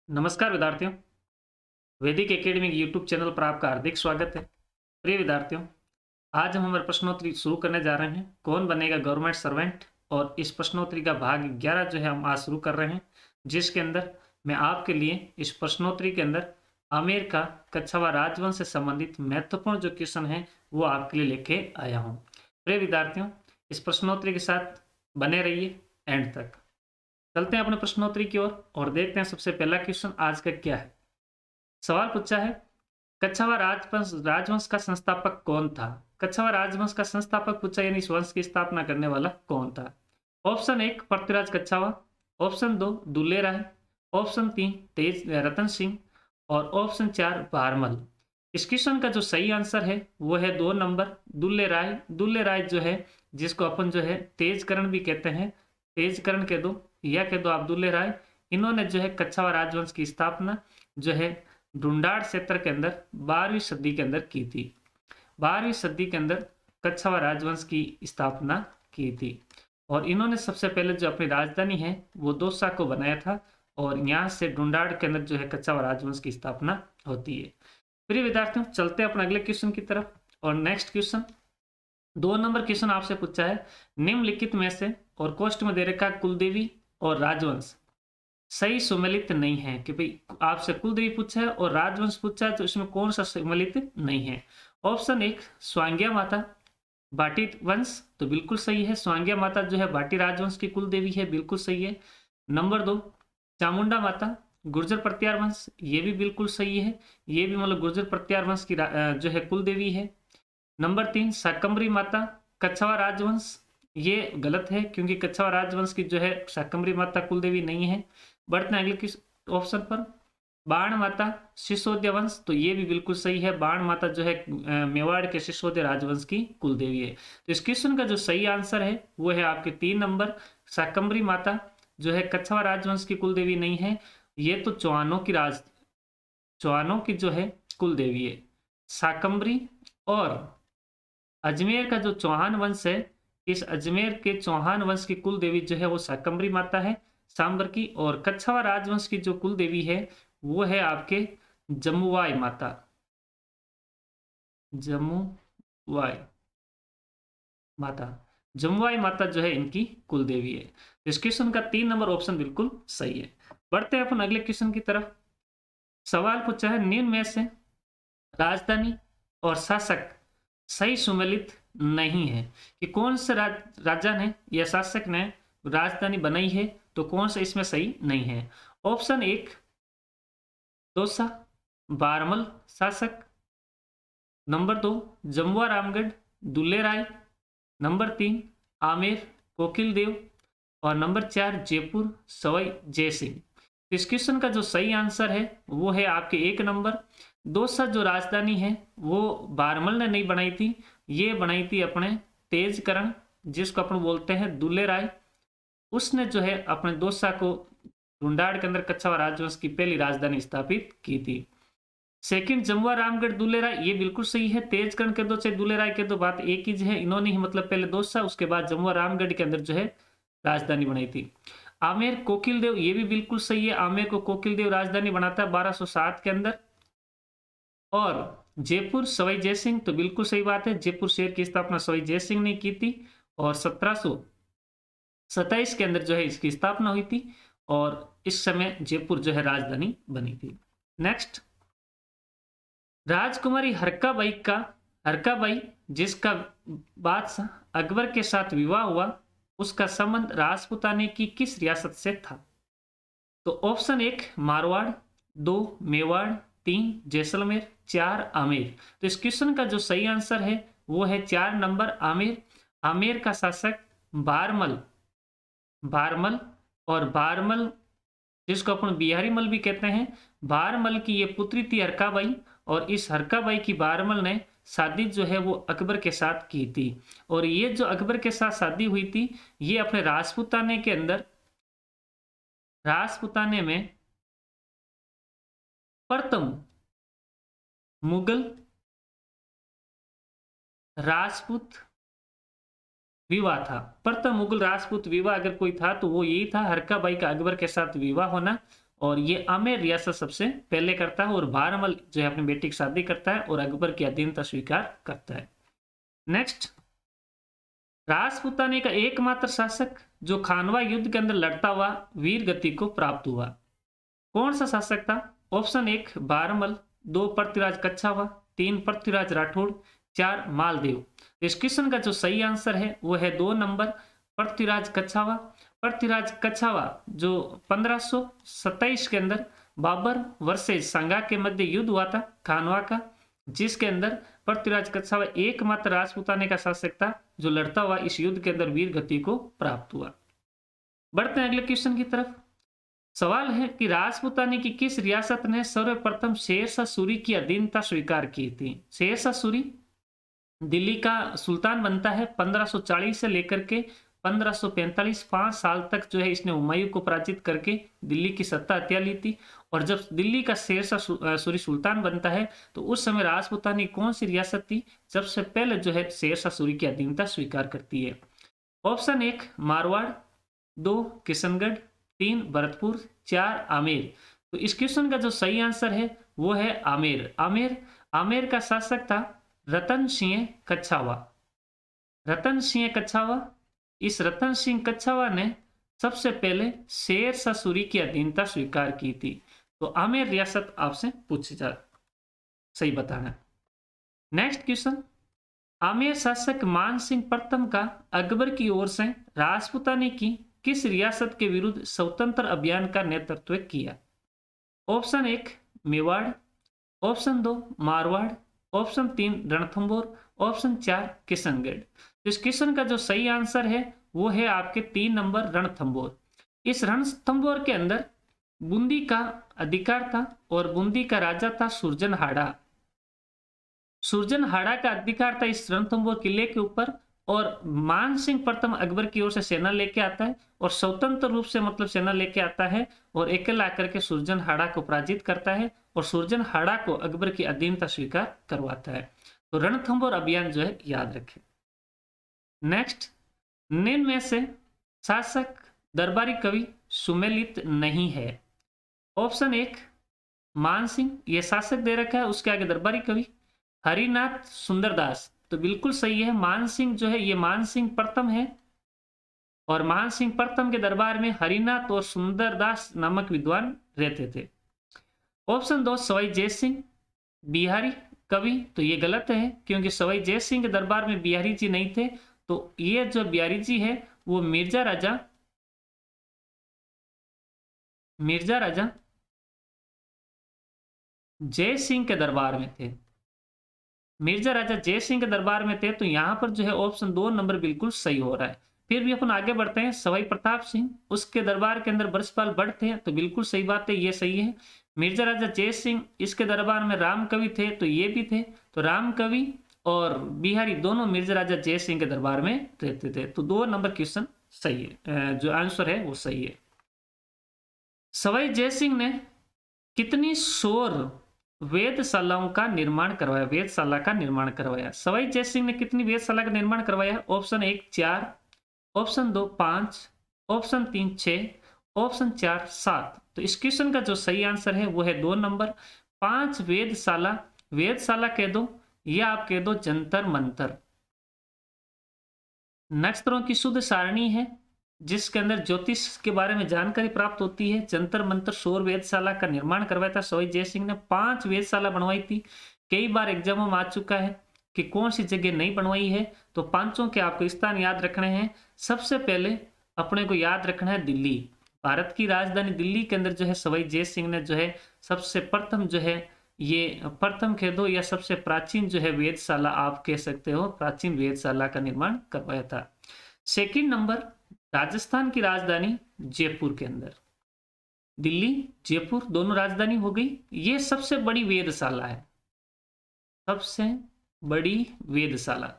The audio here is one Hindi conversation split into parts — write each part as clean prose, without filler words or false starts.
नमस्कार विद्यार्थियों, वैदिक एकेडमी यूट्यूब चैनल पर आपका हार्दिक स्वागत है। प्रिय विद्यार्थियों, आज हम हमारे प्रश्नोत्तरी शुरू करने जा रहे हैं, कौन बनेगा गवर्नमेंट सर्वेंट। और इस प्रश्नोत्तरी का भाग 11 जो है हम आज शुरू कर रहे हैं, जिसके अंदर मैं आपके लिए इस प्रश्नोत्तरी के अंदर आमेर का कच्छावा राजवंश से संबंधित महत्वपूर्ण जो क्वेश्चन है वो आपके लिए लेके आया हूँ। प्रिय विद्यार्थियों, इस प्रश्नोत्तरी के साथ बने रहिए एंड तक। चलते हैं अपने प्रश्नोत्तरी की ओर और देखते हैं सबसे पहला क्वेश्चन आज का क्या है। सवाल पूछा है, कच्छावा राजवंश राजवंश का संस्थापक कौन था। कच्छावा राजवंश का संस्थापक पूछा, यानी इस वंश की स्थापना करने वाला कौन था। ऑप्शन 1 पृथ्वीराज कच्छावा, ऑप्शन 2 दुल्ले राय, ऑप्शन 3 तेज रतन सिंह और ऑप्शन 4 भारमल। इस क्वेश्चन का जो सही आंसर है वो है 2 नंबर दुल्ले राय। दुल्ले राय जो है, जिसको अपन जो है तेजकरण भी कहते हैं, तेजकरण कह दो या कह दो आप दुल्ले राय। इन्होंने जो है कच्छावा राजवंश की स्थापना जो है ढूंढाड़ क्षेत्र के अंदर 12वीं सदी के अंदर की थी। 12वीं सदी के अंदर कच्छावा राजवंश की स्थापना की थी और इन्होंने सबसे पहले जो अपनी राजधानी है वो दौसा को बनाया था और यहाँ से ढूंढाड़ के अंदर जो है कच्छावा राजवंश की स्थापना होती है। प्रिय विद्यार्थियों, चलते हैं अपने अगले क्वेश्चन की तरफ। और नेक्स्ट क्वेश्चन 2 नंबर क्वेश्चन आपसे पूछा है, निम्नलिखित में से और कोष्ट में दे रखा कुलदेवी और राजवंश सही सुमेलित नहीं है। कि भाई आपसे कुलदेवी पूछा है और राजवंश पूछा है, तो इसमें कौन सा सुमेलित नहीं है। ऑप्शन 1 स्वांग्या माता बाटी वंश, तो बिल्कुल सही है। स्वांग्या माता जो है बाटी राजवंश की कुलदेवी है, बिल्कुल सही है। नंबर 2 चामुंडा माता गुर्जर प्रत्यार वंश, ये भी बिल्कुल सही है। ये भी मतलब गुर्जर प्रत्यार वंश की जो है कुलदेवी है। नंबर 3 शाकंभरी माता कच्छावा राजवंश, ये गलत है क्योंकि कच्छावा राजवंश की जो है शाकंभरी माता कुलदेवी नहीं है। बढ़ते हैं अगले किस ऑप्शन पर, बाण माता सिसोदिया वंश, तो ये भी बिल्कुल सही है। बाण माता जो है मेवाड़ के सिसोदिया राजवंश की कुलदेवी है। तो इस क्वेश्चन का जो सही आंसर है वो है आपके 3 नंबर शाकंभरी माता जो है कच्छावा राजवंश की कुलदेवी नहीं है। ये तो चौहानों की जो है कुलदेवी है। शाकंभरी और अजमेर का जो चौहान वंश है, इस अजमेर के चौहान वंश की कुल देवी जो है वो शाकंभरी माता है सांबर की। और कच्छावा राजवंश की जो कुल देवी है वो है आपके जमुवाई माता। जमुवाई माता, जमुवाई माता जो है इनकी कुल देवी है। इस क्वेश्चन का 3 नंबर ऑप्शन बिल्कुल सही है। बढ़ते हैं अपन अगले क्वेश्चन की तरफ। सवाल पूछा है, निम्न में से राजधानी और शासक सही सुमेलित नहीं है। कि कौन से राजा ने या शासक ने राजधानी बनाई है, तो कौन सा इसमें सही नहीं है। ऑप्शन 1 दौसा बारमल शासक, नंबर 2 जमुआ रामगढ़ दुल्ले राय, नंबर 3 आमेर कोकिल देव और नंबर 4 जयपुर सवाई जय सिंह। इस क्वेश्चन का जो सही आंसर है वो है आपके 1 नंबर दौसा। जो राजधानी है वो बारमल ने नहीं बनाई थी, ये बनाई थी अपने तेजकरण, जिसको अपन बोलते हैं दुल्ले राय। उसने जो है अपने दौसा को ढूंढाड़ के अंदर कच्छावा राजवंश की पहली राजधानी स्थापित की थी। सेकंड जमुआ रामगढ़ दुल्ले राय, ये बिल्कुल सही है। तेजकरण के दो चाहे दुल्ले राय के दो, बात एक ही है। इन्होंने ही मतलब पहले दौसा उसके बाद जमुआ रामगढ़ के अंदर जो है राजधानी बनाई थी। आमेर कोकिल देव, ये भी बिल्कुल सही है। आमेर को कोकिल देव राजधानी बनाता है 1207 के अंदर। और जयपुर सवाई जयसिंह, तो बिल्कुल सही बात है। जयपुर शहर की स्थापना सवाई जयसिंह ने की थी और 1727 के अंदर जो है इसकी स्थापना हुई थी और इस समय जयपुर जो है राजधानी बनी थी। नेक्स्ट, राजकुमारी हरकाबाई जिसका बादशाह अकबर के साथ विवाह हुआ, उसका संबंध राजपुताने की किस रियासत से था। तो ऑप्शन 1 मारवाड़, 2 मेवाड़, 3 जैसलमेर, 4 आमेर। तो इस क्वेश्चन का जो सही आंसर है वो है 4 नंबर आमेर। आमेर का शासक बारमल और बारमल जिसको अपन बिहारी मल भी कहते हैं, बारमल की ये पुत्री थी हरकाबाई। और इस हरकाबाई की बारमल ने शादी जो है वो अकबर के साथ की थी। और ये जो अकबर के साथ शादी हुई थी, ये अपने राजपुताने के अंदर राजपुताने में प्रथम मुगल राजपूत विवाह था। प्रथम मुगल राजपूत विवाह अगर कोई था तो वो यही था, हरकाबाई का अकबर के साथ विवाह होना। और ये आमेर रियासत सबसे पहले करता है और बहरमल जो है अपनी बेटी की शादी करता है और अकबर की अधीनता स्वीकार करता है। नेक्स्ट, राजपूताने का एकमात्र शासक जो खानवा युद्ध के अंदर लड़ता हुआ वीर गति को प्राप्त हुआ, कौन सा शासक था? ऑप्शन 1 बहरमल, 2 पृथ्वीराज कच्छावा, 3 पृथ्वीराज राठौड़, 4 मालदेव। इस क्वेश्चन का जो सही आंसर है वो है 2 नंबर पृथ्वीराज कच्छावा। पृथ्वीराज कच्छावा जो 1527 के अंदर बाबर वर्सेज संगा के मध्य युद्ध हुआ था खानवा का, जिसके अंदर पृथ्वीराज कच्छावा एकमात्र राजपूताने का शासक था जो लड़ता हुआ इस युद्ध के अंदर वीर गति को प्राप्त हुआ। बढ़ते हैं अगले क्वेश्चन की तरफ। सवाल है कि राजपूताने की किस रियासत ने सर्वप्रथम शेरशाह सूरी की अधीनता स्वीकार की थी? शेरशाह सूरी दिल्ली का सुल्तान बनता है 1540 से लेकर के 1545, 5 साल तक जो है इसने हुमायूं को पराजित करके दिल्ली की सत्ता हथिया ली थी। और जब दिल्ली का शेरशाह सूरी सुल्तान बनता है तो उस समय राजपूतानी कौन सी रियासत थी सबसे पहले जो है शेरशाह सूरी की अधीनता स्वीकार करती है? ऑप्शन 1 मारवाड़, 2 किशनगढ़, 3 भरतपुर, 4 आमेर। तो इस क्वेश्चन का जो सही आंसर है वो है आमेर। आमेर का शासक था रतन सिंह कच्छावा। रतन सिंह कच्छावा, इस रतन सिंह कच्छावा ने सबसे पहले शेरशाह सूरी की अधीनता स्वीकार की थी। तो आमेर रियासत आपसे पूछी जा, सही बताना। नेक्स्ट क्वेश्चन, आमेर शासक मान सिंह प्रथम का अकबर की ओर से राजपूताने की किस रियासत के विरुद्ध स्वतंत्र अभियान का नेतृत्व किया? Option 1 Mewar, option 2 Marwar, option 3 Ranthambore, option 4 Kishangarh. तो इस क्वेश्चन का जो सही आंसर है वो है आपके 3 नंबर रणथंभौर। इस रणथंभौर के अंदर बूंदी का अधिकार था और बूंदी का राजा था सुरजनहाड़ा। सुरजनहाड़ा का अधिकार था इस रणथंभौर किले के ऊपर और मान सिंह प्रथम अकबर की ओर से सेना लेके आता है और स्वतंत्र रूप से मतलब सेना लेके आता है और अकेला आकर के सुरजनहाड़ा को पराजित करता है और सुरजनहाड़ा को अकबर की अधीनता स्वीकार करवाता है। तो रणथंभौर अभियान जो है याद रखें। नेक्स्ट, निम्न में से शासक दरबारी कवि सुमेलित नहीं है? ऑप्शन 1 मान सिंह, ये शासक दे रखा है, उसके आगे दरबारी कवि हरिनाथ सुंदरदास। तो बिल्कुल सही है, मान सिंह जो है ये मान सिंह प्रथम है और मान सिंह प्रथम के दरबार में हरिनाथ और सुंदरदास नामक विद्वान रहते थे। ऑप्शन 2 सवाई जय सिंह बिहारी कवि। तो ये गलत है क्योंकि सवाई जय सिंह के दरबार में बिहारी जी नहीं थे। तो ये जो बिहारी जी है वो मिर्जा राजा जय सिंह के दरबार में थे। मिर्जा राजा जय सिंह के दरबार में थे। तो यहां पर जो है ऑप्शन 2 नंबर बिल्कुल सही हो रहा है। फिर भी अपन आगे बढ़ते हैं। सवाई प्रताप सिंह, उसके दरबार के अंदर बरसपाल भट्ट थे। तो बिल्कुल सही बात है, ये सही है। मिर्जा राजा जय सिंह, इसके दरबार में राम कवि थे। तो ये भी थे। तो राम कवि और बिहारी दोनों मिर्जा राजा जय सिंह के दरबार में रहते थे। तो 2 नंबर क्वेश्चन सही है, जो आंसर है वो सही है। सवाई जय सिंह ने कितनी सौर वेदशालाओं का निर्माण करवाया? वेदशाला का निर्माण करवाया। सवाई जय सिंह ने कितनी वेदशाला का निर्माण करवाया? Option 1 4, option 2 5, option 3 6, option 4 7। तो इस क्वेश्चन का जो सही आंसर है वो है 2 नंबर 5 वेदशाला। वेदशाला कह दो या आप कह दो जंतर मंतर। नक्षत्रों की शुद्ध सारणी है जिसके अंदर ज्योतिष के बारे में जानकारी प्राप्त होती है। जंतर मंतर सौर वेदशाला का निर्माण करवाया था सवाई जय सिंह ने। 5 वेदशाला बनवाई थी। कई बार एग्जामों में आ चुका है कि कौन सी जगह नहीं बनवाई है। तो 5 के आपको स्थान याद रखने हैं। सबसे पहले अपने को याद रखना है दिल्ली। भारत की राजधानी दिल्ली के अंदर जो है सवाई जय सिंह ने जो है सबसे प्रथम जो है ये प्रथम कह दो या सबसे प्राचीन जो है वेदशाला आप कह सकते हो, प्राचीन वेदशाला का निर्माण करवाया था। सेकंड नंबर, राजस्थान की राजधानी जयपुर के अंदर, दिल्ली जयपुर दोनों राजधानी हो गई। ये सबसे बड़ी वेदशाला है, सबसे बड़ी वेदशाला।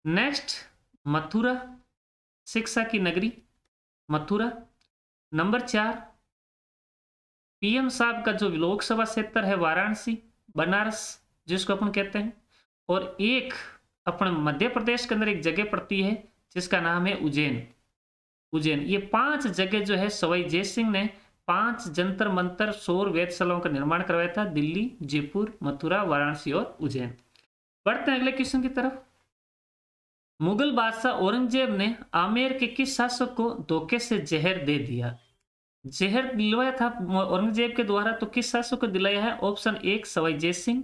नेक्स्ट, मथुरा, शिक्षा की नगरी मथुरा। नंबर 4, पीएम साहब का जो लोकसभा क्षेत्र है वाराणसी, बनारस जिसको अपन कहते हैं। और एक अपन मध्य प्रदेश के अंदर एक जगह पड़ती है जिसका नाम है उज्जैन। उज्जैन। ये 5 जगह जो है सवाई जय सिंह ने 5 जंतर मंतर सौर वेधशालाओं का निर्माण करवाया था? दिल्ली, जयपुर, मथुरा, वाराणसी और उज्जैन। बढ़ते हैं अगले क्वेश्चन की तरफ। मुगल बादशाह औरंगजेब ने आमेर के किस शासक को धोखे से जहर दे दिया? जहर दिलवाया था औरंगजेब के द्वारा, तो किस शासक को दिलाया है? Option 1 Sawai Jai Singh,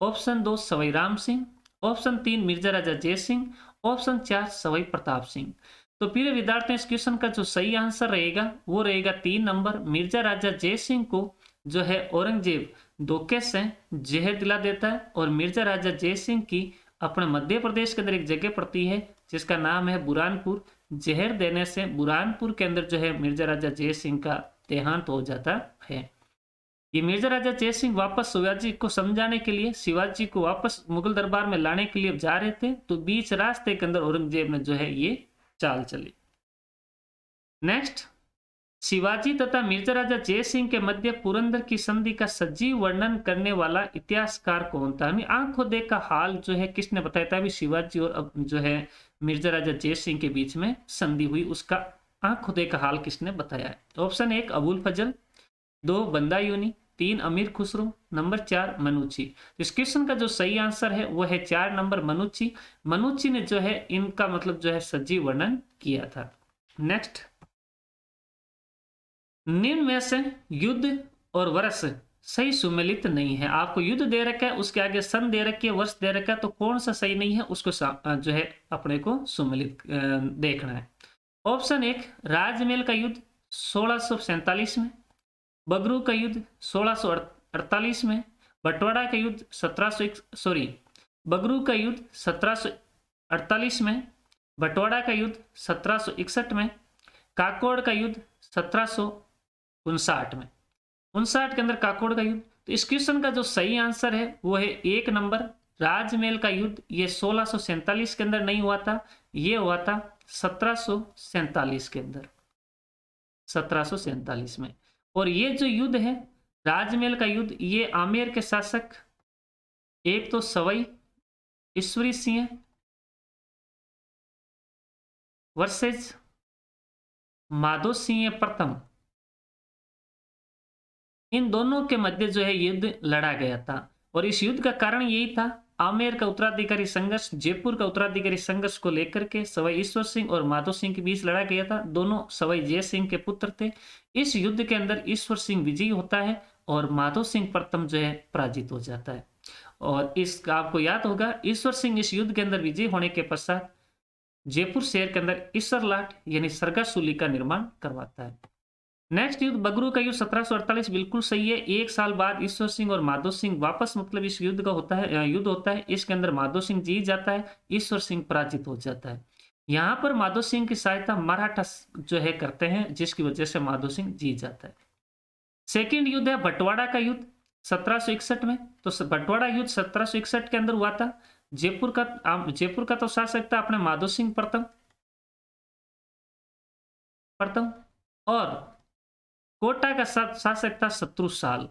option 2 Sawai Ram Singh, option 3 Mirza राजा जय सिंह, ऑप्शन 4 सवाई प्रताप सिंह। तो प्रिय विद्यार्थियों, इस क्वेश्चन का जो सही आंसर रहेगा वो रहेगा 3 नंबर। मिर्जा राजा जय सिंह को जो है औरंगजेब धोखे से जहर दिला देता है, और मिर्जा राजा जय सिंह की अपने मध्य प्रदेश के अंदर एक जगह पड़ती है जिसका नाम है बुरहानपुर। जहर देने से बुरहानपुर के अंदर जो है मिर्जा राजा जय सिंह का देहांत हो जाता है। ये मिर्जा राजा जय सिंह वापस शिवाजी को समझाने के लिए, शिवाजी को वापस मुगल दरबार में लाने के लिए जा रहे थे, तो बीच रास्ते के अंदर औरंगजेब ने जो है ये चाल चली। नेक्स्ट, शिवाजी तथा मिर्जा राजा जय सिंह के मध्य पुरंदर की संधि का सजीव वर्णन करने वाला इतिहासकार कौन था? आंखों देखा हाल जो है किसने बताया था? अभी शिवाजी और अब जो है मिर्जा राजा जय सिंह के बीच में संधि हुई, उसका आंखों देखा हाल किसने बताया है? ऑप्शन 1 अबुल फजल, 2 बंदायूनी, 3 अमीर खुसरो, नंबर 4 मनुची। इस क्वेश्चन का जो सही आंसर है वो है 4 नंबर मनुची। मनुची ने जो है इनका मतलब जो है सजीव वर्णन किया था। नेक्स्ट, निम्न में से युद्ध और वर्ष सही सुमेलित नहीं है। आपको युद्ध दे रखा है, उसके आगे सन दे रखी है, वर्ष दे रखा है, तो कौन सा सही नहीं है उसको जो है अपने को सुमेलित देखना है। ऑप्शन 1 राजमहल का युद्ध 1647 में, बगरू का युद्ध 1648 में, बटवाड़ा का युद्ध बगरू का युद्ध 1748 में, बटवाड़ा का युद्ध 1761 में, काकोड़ का युद्ध 1759 में। 59 के अंदर काकोड़ का युद्ध। तो इस क्वेश्चन का जो सही आंसर है वो है 1 नंबर राजमहल का युद्ध। ये 1647 के अंदर नहीं हुआ था, ये हुआ था 1747 के अंदर, 1747 में। और ये जो युद्ध है राजमहल का युद्ध, ये आमेर के शासक एक तो सवाई ईश्वरी सिंह वर्सेज माधो सिंह प्रथम, इन दोनों के मध्य जो है युद्ध लड़ा गया था। और इस युद्ध का कारण यही था, आमेर का उत्तराधिकारी संघर्ष जयपुर का उत्तराधिकारी संघर्ष को लेकर के सवाई ईश्वर सिंह और माधो सिंह के बीच लड़ा गया था। दोनों सवाई जय सिंह के पुत्र थे। इस युद्ध के अंदर ईश्वर सिंह विजयी होता है और माधो सिंह प्रथम जो है पराजित हो जाता है। और इसका आपको याद होगा, ईश्वर सिंह इस युद्ध के अंदर विजयी होने के पश्चात जयपुर शहर के अंदर ईश्वर लाट यानी सरगासूली का निर्माण करवाता है। नेक्स्ट युद्ध बगरू का युद्ध 1748 बिल्कुल सही है। 1 साल बाद ईश्वर सिंह और माधो सिंह वापस मतलब इस युद्ध का युद्ध होता है। इसके अंदर माधो सिंह जीत जाता है, ईश्वर सिंह पराजित हो जाता है। यहाँ पर माधो सिंह की सहायता मराठा जो है करते हैं, जिसकी वजह से माधो सिंह जीत जाता है। सेकेंड युद्ध है बटवाड़ा का युद्ध 1761 में। तो बटवाड़ा युद्ध 1761 के अंदर हुआ था। जयपुर का तो शासक था अपने माधो सिंह प्रथम, और कोटा का शासक था शत्रुसाल।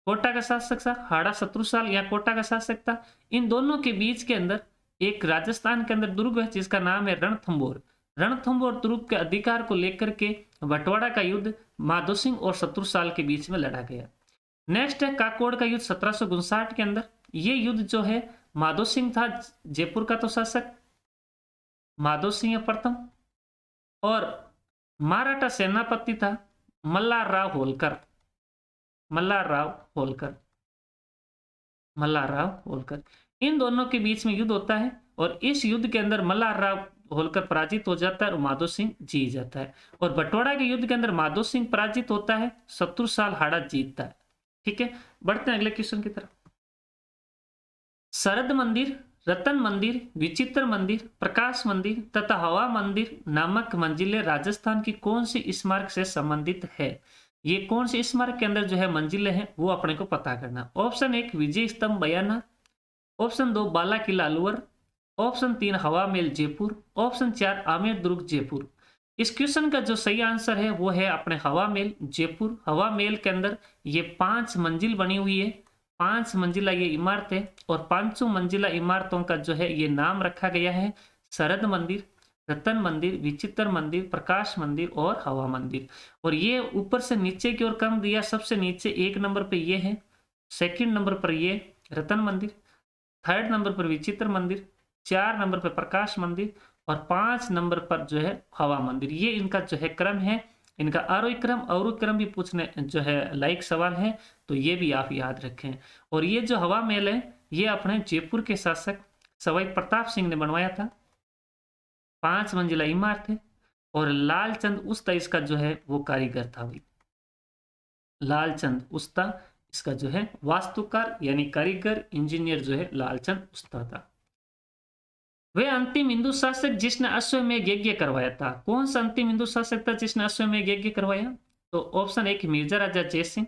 कोटा का शासक था हाड़ा शत्रुसाल या कोटा का शासक था। इन दोनों के बीच के अंदर एक राजस्थान के अंदर दुर्ग है जिसका नाम है रणथंभौर। रणथंभौर दुर्ग के अधिकार को लेकर के बटवाड़ा का युद्ध माधो सिंह और शत्रुसाल के बीच में लड़ा गया। नेक्स्ट है काकोड़ का युद्ध 1759 के अंदर। ये युद्ध जो है माधो सिंह था जयपुर का तो शासक, माधो सिंह प्रथम, और मराठा सेनापति था मल्हार राव होलकर। इन दोनों के बीच में युद्ध होता है और इस युद्ध के अंदर मल्हार राव होलकर पराजित हो जाता है और माधो सिंह जीत जाता है। और बटवाड़ा के युद्ध के अंदर माधो सिंह पराजित होता है, शत्रुसाल हाड़ा जीतता है। ठीक है, बढ़ते हैं अगले क्वेश्चन की तरफ। शरद मंदिर, रतन मंदिर, विचित्र मंदिर, प्रकाश मंदिर तथा हवा मंदिर नामक मंजिलें राजस्थान की कौन सी स्मारक से संबंधित है? ये कौन सी स्मारक के अंदर जो है मंजिलें हैं वो अपने को पता करना। ऑप्शन 1 विजय स्तंभ बयाना, ऑप्शन 2 बाला किला अलवर, ऑप्शन 3 हवा महल जयपुर, ऑप्शन 4 आमेर दुर्ग जयपुर। इस क्वेश्चन का जो सही आंसर है वो है अपने हवा महल जयपुर। हवा महल के अंदर ये 5 मंजिल बनी हुई है, 5 मंजिला ये इमारत है और 5 मंजिला इमारतों का जो है ये नाम रखा गया है शरद मंदिर, रतन मंदिर, विचित्र मंदिर, प्रकाश मंदिर और हवा मंदिर। और ये ऊपर से नीचे की ओर क्रम दिया, सबसे नीचे 1 नंबर पे ये है, सेकंड नंबर पर ये रतन मंदिर, थर्ड नंबर पर विचित्र मंदिर, 4 नंबर पर प्रकाश मंदिर और 5 नंबर पर जो है हवा मंदिर। ये इनका जो है क्रम है। इनका आरोही क्रम अवरोही क्रम भी पूछने जो है लाइक सवाल है, तो ये भी आप याद रखें। और ये जो हवा महल है ये अपने जयपुर के शासक सवाई प्रताप सिंह ने बनवाया था। 5 मंजिला इमारत है और लालचंद उस्ता इसका जो है वो कारीगर था भाई। लालचंद उस्ता इसका जो है वास्तुकार यानी कारीगर इंजीनियर जो है लालचंद उस्ता था। वह अंतिम हिंदू शासक जिसने अश्वमेध यज्ञ करवाया था। कौन सा अंतिम हिंदू शासक था जिसने अश्वमेध यज्ञ करवाया? तो ऑप्शन 1 मिर्जा राजा जयसिंह,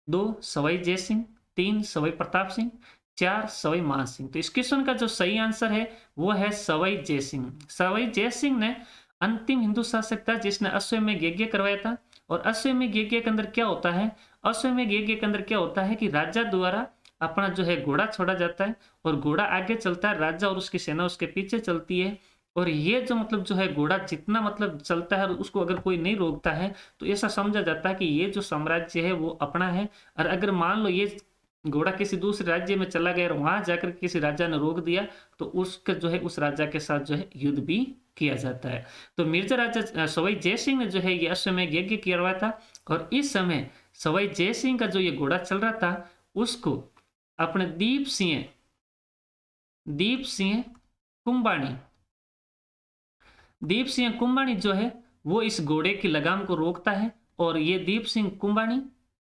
2 सवाई जयसिंह, 3 सवाई प्रताप सिंह, 4 सवाई मान सिंह। तो इस क्वेश्चन का जो सही आंसर है वो है सवाई जयसिंह। सवाई जयसिंह ने अंतिम हिंदू शासक था जिसने अश्वमेध यज्ञ करवाया था। और अश्वमेध यज्ञ के अंदर क्या होता है? अश्वमेध यज्ञ के अंदर क्या होता है कि राजा द्वारा अपना जो है घोड़ा छोड़ा जाता है और घोड़ा आगे चलता है, राजा और उसकी सेना उसके पीछे चलती है। और ये जो मतलब जो है घोड़ा जितना मतलब चलता है और उसको अगर कोई नहीं रोकता है तो ऐसा समझा जाता है कि ये जो साम्राज्य है वो अपना है। और अगर मान लो ये घोड़ा किसी दूसरे राज्य में चला गया और वहां जाकर किसी राजा ने रोक दिया तो उसका जो है उस राजा के साथ जो है युद्ध भी किया जाता है। तो मिर्जा राजा सवाई जयसिंह ने जो है ये अश्वमेध यज्ञ किया था। और इस समय सवाई जयसिंह का जो ये घोड़ा चल रहा था उसको अपने दीप सिंह कुंभानी जो है वो इस घोड़े की लगाम को रोकता है और ये दीप सिंह कुंभानी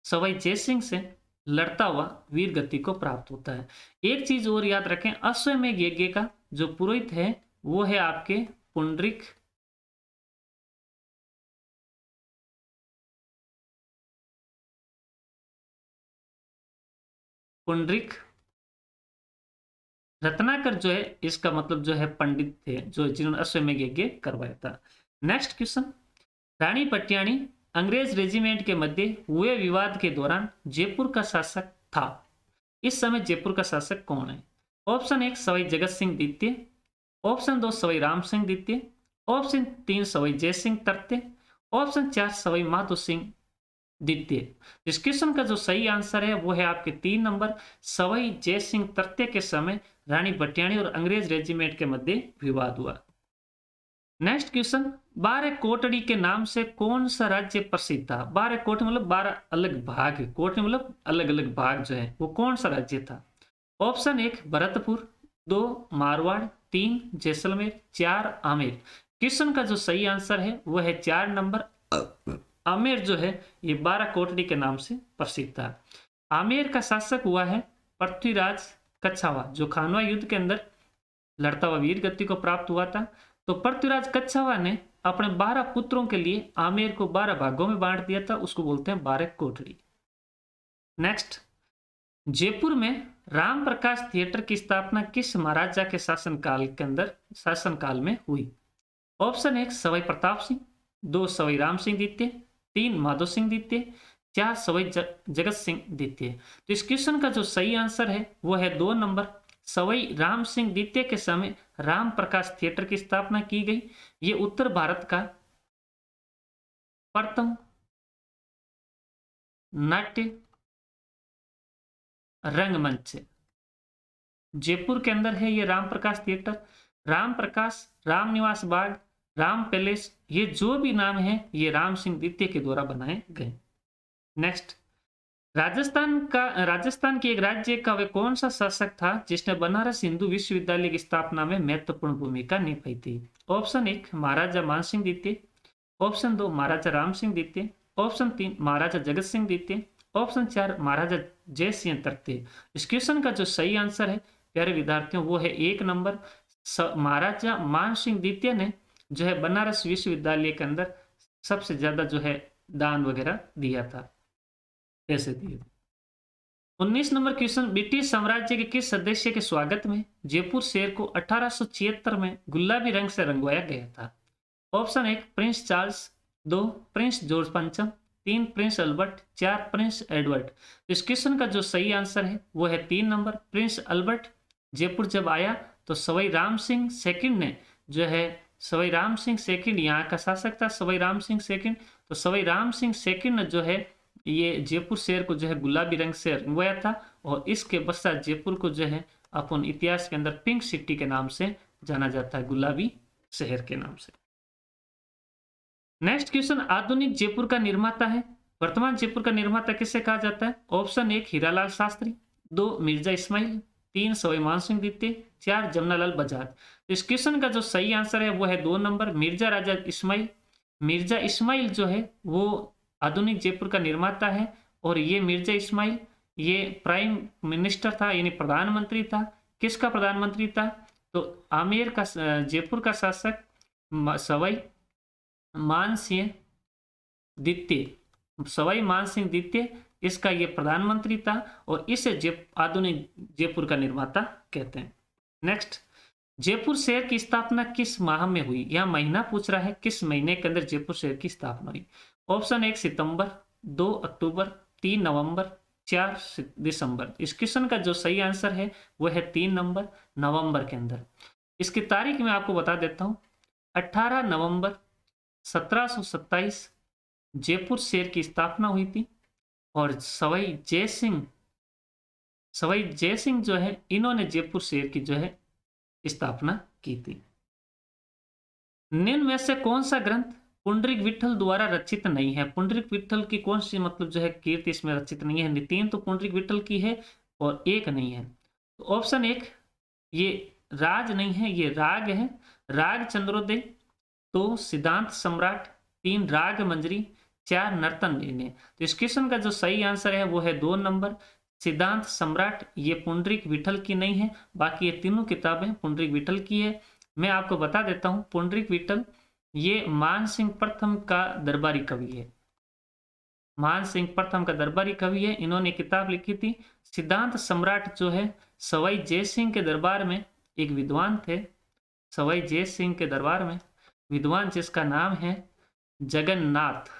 सवाई जयसिंह से लड़ता हुआ वीर गति को प्राप्त होता है। एक चीज और याद रखें, अश्वमेध यज्ञ का जो पुरोहित है वो है आपके पुंडरीक रत्नाकर जो है इसका मतलब जो है पंडित थे जो जिन्होंने अश्वमेध यज्ञ करवाया था। नेक्स्ट क्वेश्चन, रानी पटियानी अंग्रेज रेजिमेंट के मध्य हुए विवाद के दौरान जयपुर का शासक था। इस समय जयपुर का शासक कौन है? ऑप्शन 1 सवाई जगत सिंह द्वितीय, ऑप्शन 2 सवाई राम सिंह द्वितीय, ऑप्शन 3 सवाई जय सिंह तृतीय, ऑप्शन 4 सवाई माधो सिंह द्वितीय। इस क्वेश्चन का जो सही आंसर है वो है आपके 3 नंबर सवाई जय सिंह तृतीय के समय रानी पटियानी और अंग्रेज रेजिमेंट के मध्य विवाद हुआ। नेक्स्ट क्वेश्चन, 12 कोटड़ी के नाम से कौन सा राज्य प्रसिद्ध था? 12 कोट मतलब 12 अलग भाग, कोट मतलब अलग अलग भाग जो है वो कौन सा राज्य था? ऑप्शन 1 भरतपुर, 2 मारवाड़, 3 जैसलमेर, 4 आमेर। क्वेश्चन का जो सही आंसर है वो है 4 नंबर आमेर जो है ये 12 कोटड़ी के नाम से प्रसिद्ध था। आमेर का शासक हुआ है पृथ्वीराज कच्छावा जो खानवा युद्ध के अंदर लड़ता हुआ वीर गति को प्राप्त हुआ था। तो पृथ्वीराज कच्छावा ने अपने 12 पुत्रों के लिए आमेर को 12 भागों में बांट दिया था, उसको बोलते हैं 12 कोटड़ी। नेक्स्ट, जयपुर में राम प्रकाश थिएटर की स्थापना किस महाराजा के शासनकाल में हुई? ऑप्शन 1 सवाई प्रताप सिंह, 2 सवाई राम सिंह द्वितीय, 3 माधो सिंह द्वितीय, 4 सवाई जगत सिंह द्वितीय। तो इस क्वेश्चन का जो सही आंसर है वो है 2 नंबर सवाई राम सिंह द्वितीय के समय राम प्रकाश थिएटर की स्थापना की गई। ये उत्तर भारत का प्रथम नाट्य रंगमंच है। जयपुर के अंदर है ये राम प्रकाश थिएटर। राम प्रकाश, राम निवास बाग, राम पैलेस, ये जो भी नाम है ये राम सिंह द्वितीय के द्वारा बनाए गए। नेक्स्ट, राजस्थान के एक राज्य का वे कौन सा शासक था जिसने बनारस हिंदू विश्वविद्यालय की स्थापना में महत्वपूर्ण भूमिका निभाई थी? ऑप्शन 1 महाराजा मान सिंह द्वितीय, ऑप्शन 2 महाराजा राम सिंह द्वितीय, ऑप्शन 3 महाराजा जगत सिंह द्वितीय, ऑप्शन 4 महाराजा जय सिंह तृतीय। इस क्वेश्चन का जो सही आंसर है प्यारे विद्यार्थियों वो है 1 नंबर महाराजा मान सिंह द्वितीय ने जो है बनारस विश्वविद्यालय के अंदर सबसे ज्यादा जो है दान वगैरह दिया था, पैसे दिए। 19 नंबर क्वेश्चन, ब्रिटिश साम्राज्य के किस सदस्य के स्वागत में जयपुर शहर को 1876 में गुलाबी रंग से रंगवाया गया था? Option 1 Prince Charles, 2 Prince George पंचम, 3 प्रिंस अल्बर्ट, 4 प्रिंस एडवर्ड। इस क्वेश्चन का जो सही आंसर है वो है 3 नंबर प्रिंस अल्बर्ट। जयपुर जब आया तो सवाई राम सिंह सेकंड ने जो है सवाई राम सिंह सेकंड यहाँ का शासक था, सवाई राम सिंह सेकंड। तो सवाई राम सिंह सेकंड जो है ये जयपुर शहर को जो है गुलाबी रंग से रंगवाया था, और इसके पश्चात जयपुर को जो है अपन इतिहास के अंदर पिंक सिटी के नाम से जाना जाता है, गुलाबी शहर के नाम से। नेक्स्ट क्वेश्चन, आधुनिक जयपुर का निर्माता है, वर्तमान जयपुर का निर्माता किसे कहा जाता है? ऑप्शन 1 हीरालाल शास्त्री, 2 मिर्जा इस्माइल, 3 सवाई मानसिंह द्वितीय, 4 जमनालाल बजाज। तो इस क्वेश्चन का जो सही आंसर है वो है 2 नंबर मिर्जा राजा इस्माइल। मिर्जा इस्माइल जो है वो आधुनिक जयपुर का निर्माता है, और ये मिर्जा इस्माइल ये प्राइम मिनिस्टर था, यानी प्रधानमंत्री था। किसका प्रधानमंत्री था? तो आमेर का, जयपुर का शासक सवाई मानसिंह द्वितीय, सवाई मानसिंह द्वितीय इसका ये प्रधानमंत्री था, और इसे आधुनिक जयपुर का निर्माता कहते हैं। नेक्स्ट, जयपुर शहर की स्थापना किस माह में हुई? यह महीना पूछ रहा है, किस महीने के अंदर जयपुर शहर की स्थापना हुई? ऑप्शन 1 सितंबर, 2 अक्टूबर, 3 नवंबर, 4 दिसंबर। इस क्वेश्चन का जो सही आंसर है वो है 3 नंबर, नवंबर के अंदर। इसकी तारीख मैं आपको बता देता हूं, 18 नवंबर 1727 जयपुर शहर की स्थापना हुई थी, और सवाई जय सिंह जो है इन्होंने जयपुर शहर की जो है स्थापना की थी। निम्न में से कौन सा ग्रंथ पुंडरीक विठल द्वारा रचित नहीं है? पुंडरीक विठल की कौन सी मतलब जो है कीर्ति इसमें रचित नहीं है? 3 तो पुंडरीक विठल की है और 1 नहीं है। तो ऑप्शन 1 ये राज नहीं है, ये राग है, राग चंद्रोदय, 2 सिद्धांत सम्राट, 3 राग मंजरी, 4 नर्तन निर्णय। तो इस क्वेश्चन का जो सही आंसर है वो है 2 नंबर सिद्धांत सम्राट। ये पुंडरीक विठल की नहीं है, बाकी ये तीनों किताबें पुंडरीक विठल की है। मैं आपको बता देता हूं, पुंडरीक विठल ये मानसिंह प्रथम का दरबारी कवि है, मानसिंह प्रथम का दरबारी कवि है। इन्होंने किताब लिखी थी। सिद्धांत सम्राट जो है सवाई जय सिंह के दरबार में एक विद्वान थे, सवाई जय सिंह के दरबार में विद्वान जिसका नाम है जगन्नाथ,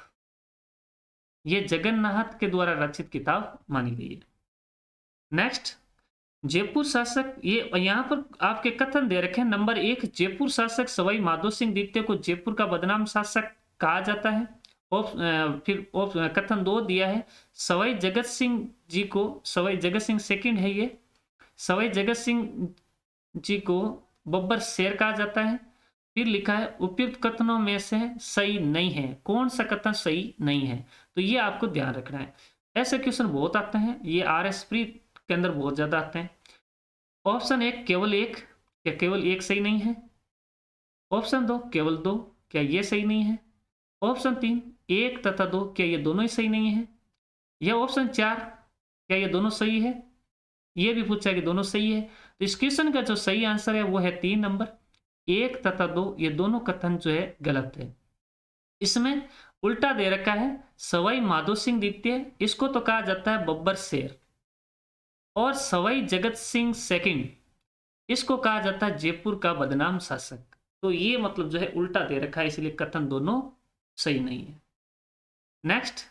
ये जगन्नाथ के द्वारा रचित किताब मानी गई है। नेक्स्ट, जयपुर शासक, ये यहाँ पर आपके कथन दे रखे हैं। नंबर 1, जयपुर शासक सवाई माधो सिंह द्वितीय को जयपुर का बदनाम शासक कहा जाता है। फिर कथन 2 दिया है, सवाई जगत सिंह जी को, सवाई जगत सिंह सेकंड है ये, सवाई जगत सिंह जी को बब्बर शेर कहा जाता है। फिर लिखा है उपयुक्त कथनों में से सही नहीं है, कौन सा कथन सही नहीं है? तो ये आपको ध्यान रखना है। ऐसे क्वेश्चन बहुत आते हैं, ये RS प्री के अंदर बहुत ज्यादा आते हैं। ऑप्शन 1 केवल 1, क्या केवल 1 सही नहीं है? ऑप्शन 2 केवल 2, क्या ये सही नहीं है? ऑप्शन 3 1 तथा 2, क्या ये दोनों ही सही नहीं है? या ऑप्शन 4 क्या ये दोनों सही है? ये भी पूछा कि दोनों सही है। तो इस क्वेश्चन का जो सही आंसर है वो है 3 नंबर 1 तथा 2, ये दोनों कथन जो है गलत है। इसमें उल्टा दे रखा है, सवाई माधो सिंह द्वितीय इसको तो कहा जाता है बब्बर शेर, और सवाई जगत सिंह सेकंड इसको कहा जाता है जयपुर का बदनाम शासक। तो ये मतलब जो है उल्टा दे रखा है, इसलिए कथन दोनों सही नहीं है। नेक्स्ट,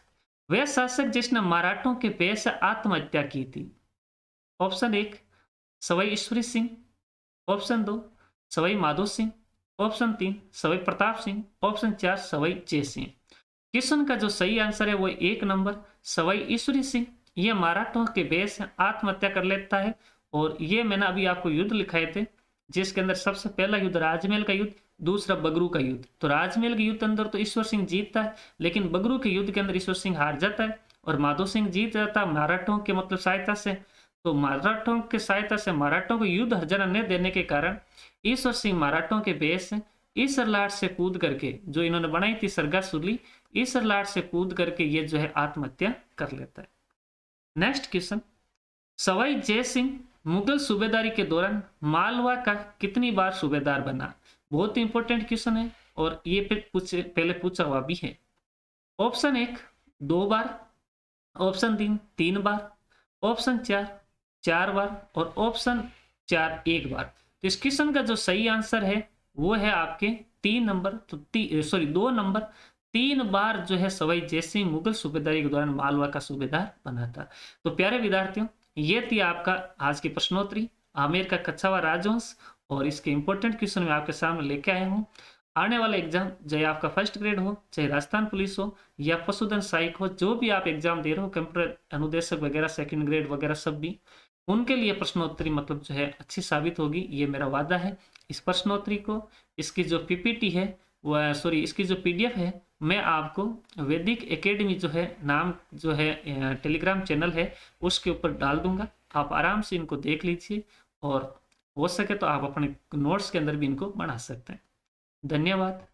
वह शासक जिसने मराठों के भय से आत्महत्या की थी। Option 1 Sawai Ishwari Singh, option 2 Sawai Madho Singh, option 3 Sawai Pratap Singh, option 4 Sawai Jai Singh. Question का जो सही आंसर है वो 1 नंबर सवाई ईश्वरी सिंह, ये मराठों के भय से आत्महत्या कर लेता है। और ये मैंने अभी आपको युद्ध लिखाए थे, जिसके अंदर सबसे पहला युद्ध राजमहल का युद्ध, दूसरा बगरू का युद्ध। तो राजमहल के युद्ध के अंदर तो ईश्वर सिंह जीतता है, लेकिन बगरू के युद्ध के अंदर ईश्वर सिंह हार जाता है और माधो सिंह जीत जाता है मराठों के मतलब सहायता से। तो मराठों के सहायता से मराठों को युद्ध हर्जाना न देने के कारण ईश्वर सिंह मराठों के भय से ईसरलाट से कूद करके, जो इन्होंने बनाई थी सरगा सुरली, ईसरलाट से कूद करके ये जो है आत्महत्या कर लेता है। नेक्स्ट क्वेश्चन, सवाई जय सिंह मुगल सूबेदारी के दौरान मालवा का कितनी बार सूबेदार बना? बहुत इंपॉर्टेंट क्वेश्चन है और ये पहले पूछा हुआ भी है। ऑप्शन 1 2 बार, ऑप्शन 3 3 बार, ऑप्शन 4 4 बार और ऑप्शन 4 1 बार। तो इस क्वेश्चन का जो सही आंसर है वो है आपके 3 नंबर, तो 2 नंबर 3 बार जो है सवाई जय सिंह मुगल सूबेदारी के दौरान मालवा का सूबेदार बना था। तो प्यारे विद्यार्थियों, ये थी आपका आज की प्रश्नोत्तरी आमेर का कच्छावा राजवंश और इसके इंपॉर्टेंट क्वेश्चन मैं आपके सामने लेके आया हूँ। आने वाला एग्जाम, चाहे आपका फर्स्ट ग्रेड हो, चाहे राजस्थान पुलिस हो या पशुधन सहायक हो, जो भी आप एग्जाम दे रहे हो, कंप्यूटर अनुदेशक वगैरह, सेकंड ग्रेड वगैरह सब भी, उनके लिए प्रश्नोत्तरी मतलब जो है अच्छी साबित होगी, ये मेरा वादा है। इस प्रश्नोत्तरी को, इसकी जो पीपीटी है वह सॉरी इसकी जो पीडीएफ है, मैं आपको वैदिक एकेडमी जो है नाम जो है टेलीग्राम चैनल है उसके ऊपर डाल दूंगा। आप आराम से इनको देख लीजिए और हो सके तो आप अपने नोट्स के अंदर भी इनको बना सकते हैं। धन्यवाद।